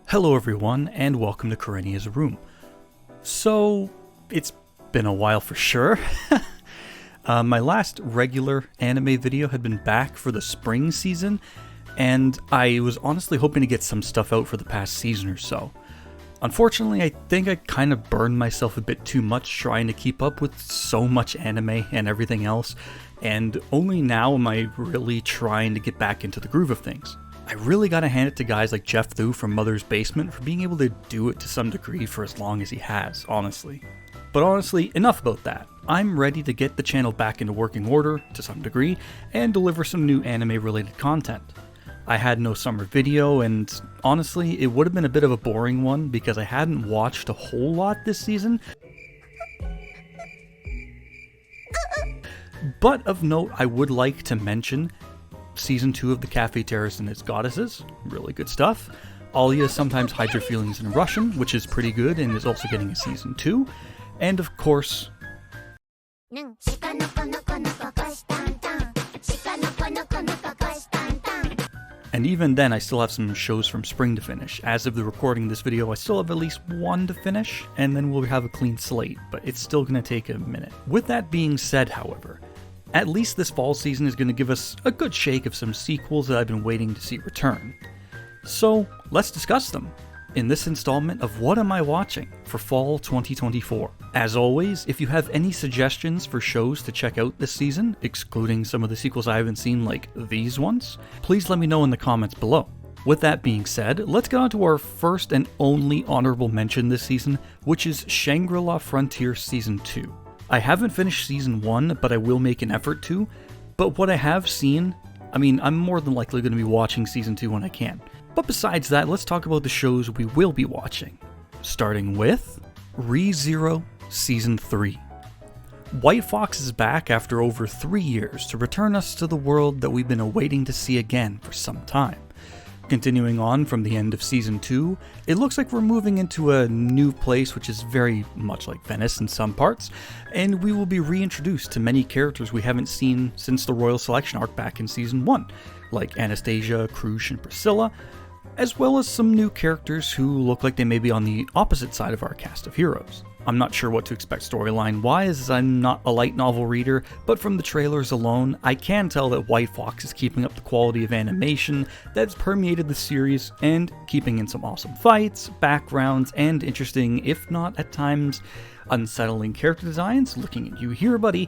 Hello everyone, and welcome to Kareniya's room. So, it's been a while for sure. My last regular anime video had been back for the spring season, and I was honestly hoping to get some stuff out for the past season or so. Unfortunately, I think I kind of burned myself a bit too much trying to keep up with so much anime and everything else, and only now am I really trying to get back into the groove of things. I really gotta hand it to guys like Jeff Thu from Mother's Basement for being able to do it to some degree for as long as he has, honestly. But honestly, enough about that. I'm ready to get the channel back into working order, to some degree, and deliver some new anime-related content. I had no summer video, and honestly, it would have been a bit of a boring one because I hadn't watched a whole lot this season. But of note, I would like to mention Season 2 of The Cafe Terrace and Its Goddesses, really good stuff. Alia Sometimes Hides Her Feelings in Russian, which is pretty good and is also getting a Season 2. And of course, and even then I still have some shows from spring to finish. As of the recording of this video, I still have at least one to finish, and then we'll have a clean slate, but it's still going to take a minute. With that being said, however, at least this fall season is going to give us a good shake of some sequels that I've been waiting to see return. So, let's discuss them in this installment of What Am I Watching for Fall 2024. As always, if you have any suggestions for shows to check out this season, excluding some of the sequels I haven't seen like these ones, please let me know in the comments below. With that being said, let's get on to our first and only honorable mention this season, which is Shangri-La Frontier Season 2. I haven't finished Season 1, but I will make an effort to. But what I have seen, I'm more than likely going to be watching Season 2 when I can. But besides that, let's talk about the shows we will be watching. Starting with Re:Zero Season 3. White Fox is back after over 3 years to return us to the world that we've been awaiting to see again for some time. Continuing on from the end of Season 2, it looks like we're moving into a new place which is very much like Venice in some parts, and we will be reintroduced to many characters we haven't seen since the Royal Selection arc back in Season 1, like Anastasia, Krush, and Priscilla, as well as some new characters who look like they may be on the opposite side of our cast of heroes. I'm not sure what to expect storyline-wise, as I'm not a light novel reader, but from the trailers alone, I can tell that White Fox is keeping up the quality of animation that's permeated the series, and keeping in some awesome fights, backgrounds, and interesting, if not at times, unsettling character designs. Looking at you here, buddy.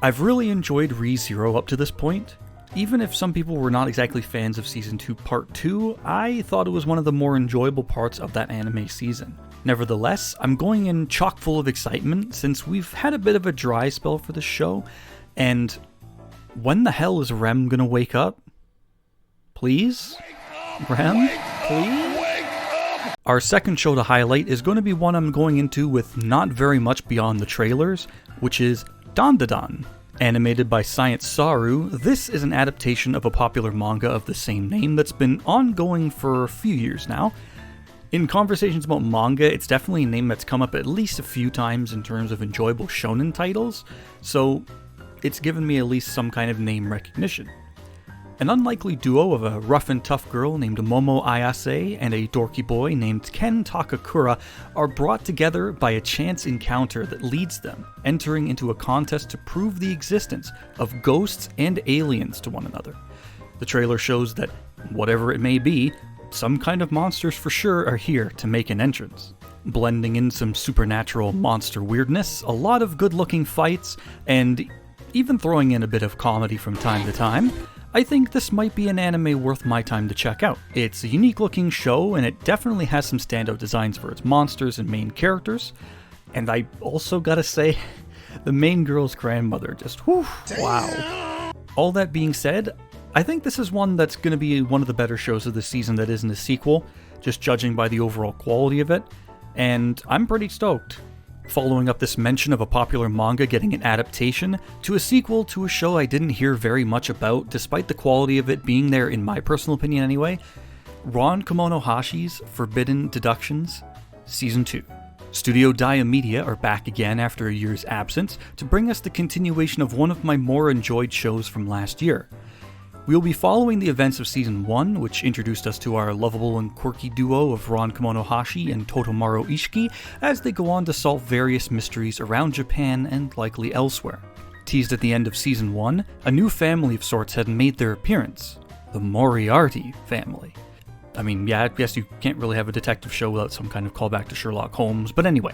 I've really enjoyed Re:Zero up to this point. Even if some people were not exactly fans of Season 2 Part 2, I thought it was one of the more enjoyable parts of that anime season. Nevertheless, I'm going in chock full of excitement since we've had a bit of a dry spell for the show, and when the hell is Rem gonna wake up? Please? Rem? Please? Our second show to highlight is going to be one I'm going into with not very much beyond the trailers, which is Dandadan. Animated by Science Saru, this is an adaptation of a popular manga of the same name that's been ongoing for a few years now. In conversations about manga, it's definitely a name that's come up at least a few times in terms of enjoyable shonen titles, so it's given me at least some kind of name recognition. An unlikely duo of a rough and tough girl named Momo Ayase and a dorky boy named Ken Takakura are brought together by a chance encounter that leads them entering into a contest to prove the existence of ghosts and aliens to one another. The trailer shows that, whatever it may be, some kind of monsters for sure are here to make an entrance. Blending in some supernatural monster weirdness, a lot of good-looking fights, and even throwing in a bit of comedy from time to time, I think this might be an anime worth my time to check out. It's a unique looking show, and it definitely has some standout designs for its monsters and main characters. And I also gotta say, the main girl's grandmother just, whew, wow. All that being said, I think this is one that's going to be one of the better shows of the season that isn't a sequel, just judging by the overall quality of it, and I'm pretty stoked. Following up this mention of a popular manga getting an adaptation to a sequel to a show I didn't hear very much about, despite the quality of it being there in my personal opinion anyway, Ron Kamonohashi's Forbidden Deductions Season 2. Studio Dia Media are back again after a year's absence to bring us the continuation of one of my more enjoyed shows from last year. We'll be following the events of Season 1, which introduced us to our lovable and quirky duo of Ron Kamonohashi and Totomaru Ishiki, as they go on to solve various mysteries around Japan and likely elsewhere. Teased at the end of Season 1, a new family of sorts had made their appearance. The Moriarty family. I mean, yeah, I guess you can't really have a detective show without some kind of callback to Sherlock Holmes, but anyway.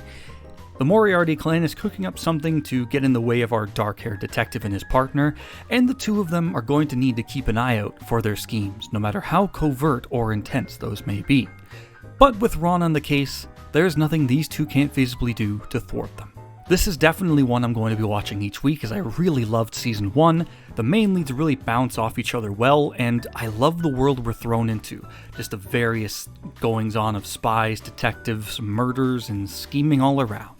The Moriarty clan is cooking up something to get in the way of our dark-haired detective and his partner, and the two of them are going to need to keep an eye out for their schemes, no matter how covert or intense those may be. But with Ron on the case, there's nothing these two can't feasibly do to thwart them. This is definitely one I'm going to be watching each week, as I really loved Season 1, the main leads really bounce off each other well, and I love the world we're thrown into, just the various goings-on of spies, detectives, murders, and scheming all around.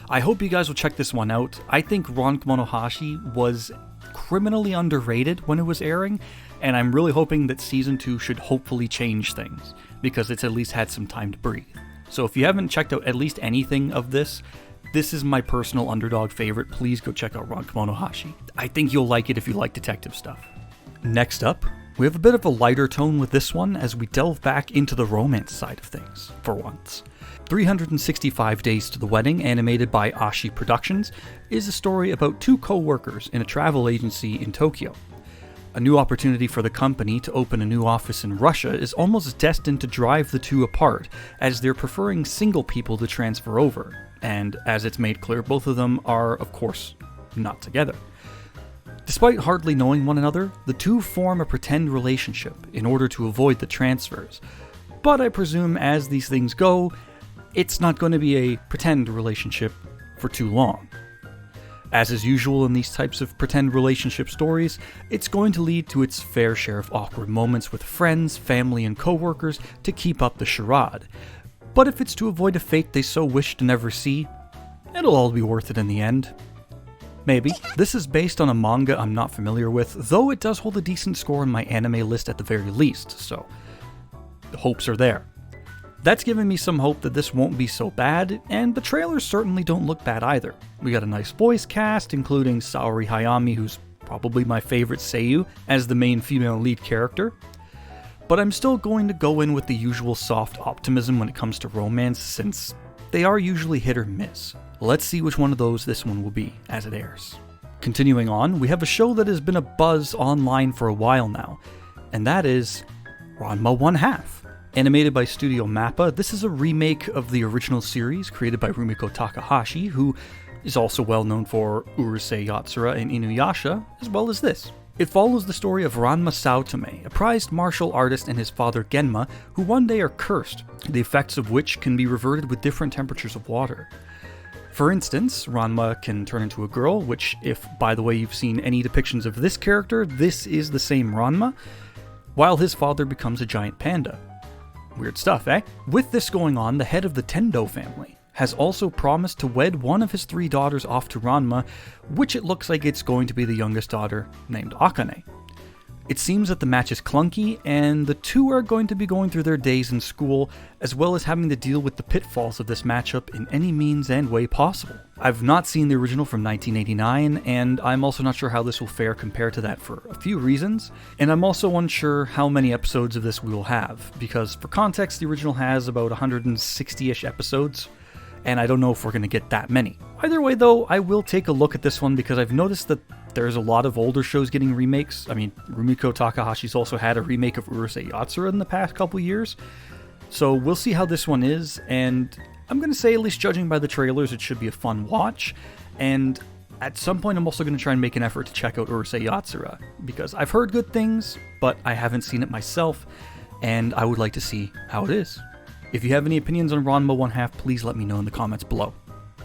I hope you guys will check this one out. I think Ron Kamonohashi was criminally underrated when it was airing, and I'm really hoping that Season 2 should hopefully change things, because it's at least had some time to breathe. So if you haven't checked out at least anything of this is my personal underdog favorite. Please go check out Ron Kamonohashi. I think you'll like it if you like detective stuff. Next up, we have a bit of a lighter tone with this one as we delve back into the romance side of things, for once. 365 Days to the Wedding, animated by Ashi Productions, is a story about two co-workers in a travel agency in Tokyo. A new opportunity for the company to open a new office in Russia is almost destined to drive the two apart, as they're preferring single people to transfer over, and as it's made clear, both of them are, of course, not together. Despite hardly knowing one another, the two form a pretend relationship in order to avoid the transfers, but I presume as these things go, it's not going to be a pretend relationship for too long. As is usual in these types of pretend relationship stories, it's going to lead to its fair share of awkward moments with friends, family, and co-workers to keep up the charade. But if it's to avoid a fate they so wish to never see, it'll all be worth it in the end. Maybe. This is based on a manga I'm not familiar with, though it does hold a decent score in my anime list at the very least, so the hopes are there. That's given me some hope that this won't be so bad, and the trailers certainly don't look bad either. We got a nice voice cast, including Saori Hayami, who's probably my favorite seiyuu, as the main female lead character. But I'm still going to go in with the usual soft optimism when it comes to romance, since they are usually hit or miss. Let's see which one of those this one will be, as it airs. Continuing on, we have a show that has been a buzz online for a while now, and that is Ranma 1/2. Animated by Studio Mappa, this is a remake of the original series created by Rumiko Takahashi, who is also well known for Urusei Yatsura and Inuyasha, as well as this. It follows the story of Ranma Saotome, a prized martial artist, and his father Genma, who one day are cursed, the effects of which can be reverted with different temperatures of water. For instance, Ranma can turn into a girl, which, if by the way you've seen any depictions of this character, this is the same Ranma, while his father becomes a giant panda. Weird stuff, eh? With this going on, the head of the Tendo family has also promised to wed one of his 3 daughters off to Ranma, which it looks like it's going to be the youngest daughter, named Akane. It seems that the match is clunky, and the two are going to be going through their days in school, as well as having to deal with the pitfalls of this matchup in any means and way possible. I've not seen the original from 1989, and I'm also not sure how this will fare compared to that for a few reasons, and I'm also unsure how many episodes of this we will have, because for context, the original has about 160-ish episodes, and I don't know if we're going to get that many. Either way though, I will take a look at this one because I've noticed that there's a lot of older shows getting remakes. I mean, Rumiko Takahashi's also had a remake of Urusei Yatsura in the past couple years, so we'll see how this one is, and I'm going to say, at least judging by the trailers, it should be a fun watch, and at some point I'm also going to try and make an effort to check out Urusei Yatsura, because I've heard good things, but I haven't seen it myself, and I would like to see how it is. If you have any opinions on Ranma 1/2, please let me know in the comments below.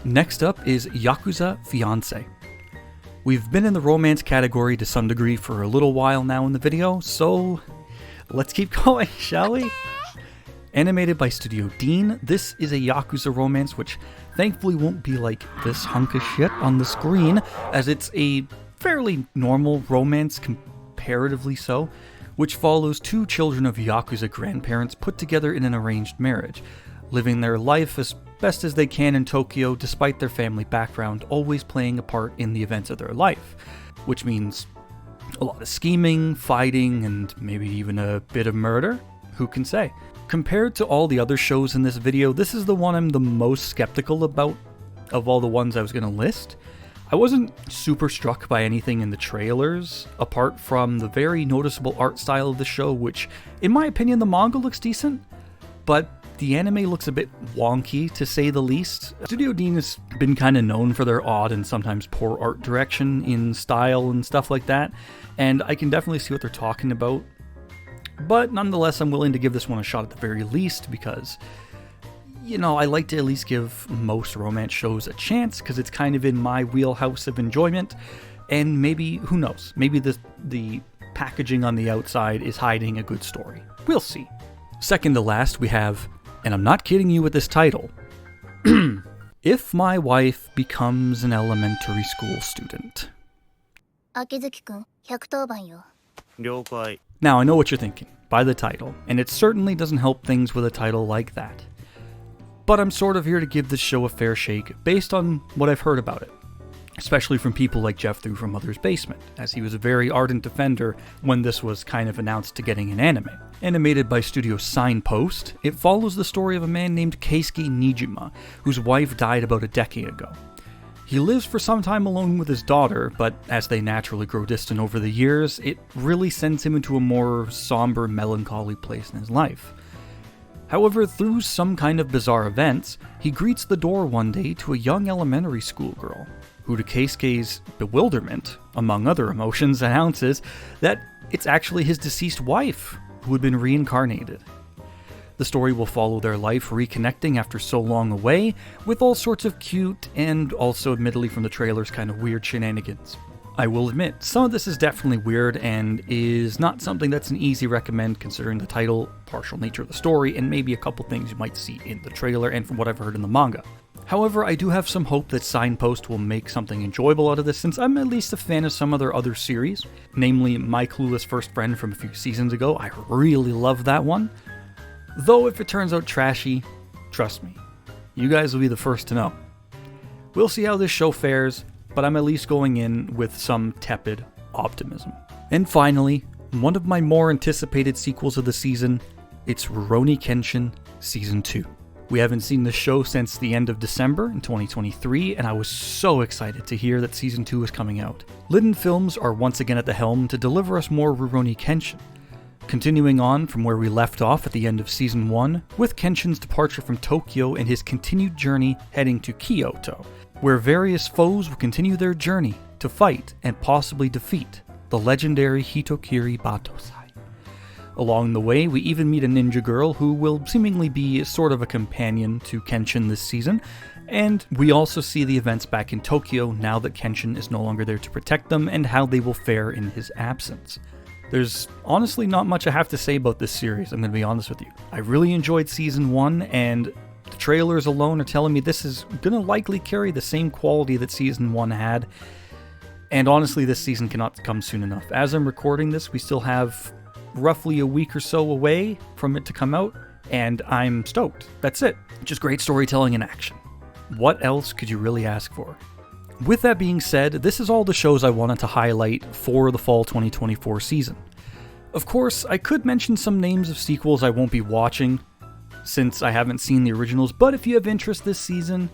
Next up is Yakuza Fiancee. We've been in the romance category to some degree for a little while now in the video, so let's keep going, shall we? Animated by Studio Dean, this is a Yakuza romance which thankfully won't be like this hunk of shit on the screen, as it's a fairly normal romance, comparatively so, which follows 2 children of Yakuza grandparents put together in an arranged marriage, living their life as best as they can in Tokyo despite their family background always playing a part in the events of their life, which means A lot of scheming, fighting, and maybe even a bit of murder. Who can say? Compared to all the other shows in this video, this is the one I'm the most skeptical about of all the ones I was going to list. I wasn't super struck by anything in the trailers, apart from the very noticeable art style of the show, which, in my opinion, the manga looks decent, but the anime looks a bit wonky, to say the least. Studio Dean has been kind of known for their odd and sometimes poor art direction in style and stuff like that, and I can definitely see what they're talking about. But nonetheless, I'm willing to give this one a shot at the very least, because, you know, I like to at least give most romance shows a chance, because it's kind of in my wheelhouse of enjoyment, and maybe, who knows, maybe the packaging on the outside is hiding a good story. We'll see. Second to last, we have, and I'm not kidding you with this title, If My Wife Becomes an Elementary School Student. Now, I know what you're thinking, by the title, and it certainly doesn't help things with a title like that. But I'm sort of here to give this show a fair shake based on what I've heard about it, especially from people like Jeff through from Mother's Basement, as he was a very ardent defender when this was kind of announced to getting an anime. Animated by Studio Signpost, it follows the story of a man named Keisuke Nijima, whose wife died about a decade ago. He lives for some time alone with his daughter, but as they naturally grow distant over the years, it really sends him into a more somber, melancholy place in his life. However, through some kind of bizarre events, he greets the door one day to a young elementary school girl, who to Keisuke's bewilderment, among other emotions, announces that it's actually his deceased wife, who had been reincarnated. The story will follow their life reconnecting after so long away, with all sorts of cute and also admittedly from the trailers kind of weird shenanigans. I will admit, some of this is definitely weird and is not something that's an easy recommend considering the title, partial nature of the story, and maybe a couple things you might see in the trailer and from what I've heard in the manga. However, I do have some hope that Signpost will make something enjoyable out of this, since I'm at least a fan of some of their other series, namely My Clueless First Friend from a few seasons ago. I really love that one. Though if it turns out trashy, trust me, you guys will be the first to know. We'll see how this show fares, but I'm at least going in with some tepid optimism. And finally, one of my more anticipated sequels of the season, it's Rurouni Kenshin Season 2. We haven't seen the show since the end of December in 2023, and I was so excited to hear that Season 2 is coming out. Liden Films are once again at the helm to deliver us more Rurouni Kenshin, continuing on from where we left off at the end of Season 1, with Kenshin's departure from Tokyo and his continued journey heading to Kyoto, where various foes will continue their journey to fight and possibly defeat the legendary Hitokiri Batosai. Along the way, we even meet a ninja girl who will seemingly be sort of a companion to Kenshin this season, and we also see the events back in Tokyo now that Kenshin is no longer there to protect them and how they will fare in his absence. There's honestly not much I have to say about this series, I'm going to be honest with you. I really enjoyed Season 1, and the trailers alone are telling me this is going to likely carry the same quality that Season 1 had, and honestly this season cannot come soon enough. As I'm recording this, we still have roughly a week or so away from it to come out, and I'm stoked. That's it. Just great storytelling in action. What else could you really ask for? With that being said, this is all the shows I wanted to highlight for the fall 2024 season. Of course, I could mention some names of sequels I won't be watching, since I haven't seen the originals, but if you have interest this season,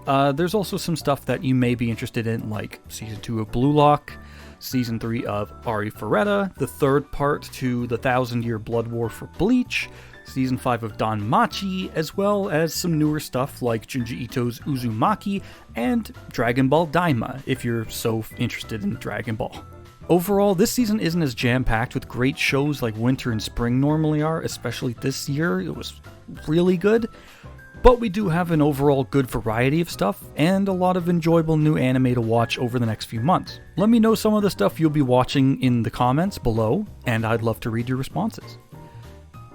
there's also some stuff that you may be interested in, like Season 2 of Blue Lock, Season 3 of Ari Ferretta, the third part to the 1,000-Year Blood War for Bleach, Season 5 of Danmachi, as well as some newer stuff like Junji Ito's Uzumaki and Dragon Ball Daima, if you're so interested in Dragon Ball. Overall, this season isn't as jam-packed with great shows like winter and spring normally are, especially this year. It was really good. But we do have an overall good variety of stuff, and a lot of enjoyable new anime to watch over the next few months. Let me know some of the stuff you'll be watching in the comments below, and I'd love to read your responses.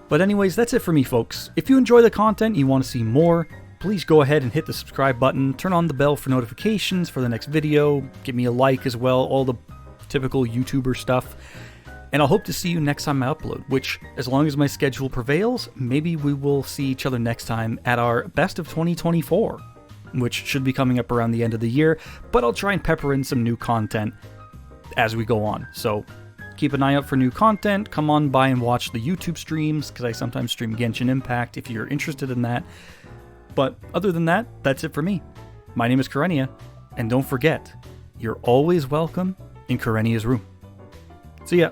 But anyways, that's it for me, folks. If you enjoy the content and you want to see more, please go ahead and hit the subscribe button, turn on the bell for notifications for the next video, give me a like as well, all the typical YouTuber stuff. And I'll hope to see you next time I upload, which, as long as my schedule prevails, maybe we will see each other next time at our Best of 2024, which should be coming up around the end of the year, but I'll try and pepper in some new content as we go on. So Keep an eye out for new content. Come on by and watch the YouTube streams, because I sometimes stream Genshin Impact if you're interested in that. But other than that, that's it for me. My name is Kareniya, and don't forget, you're always welcome in Kareniya's room. See ya!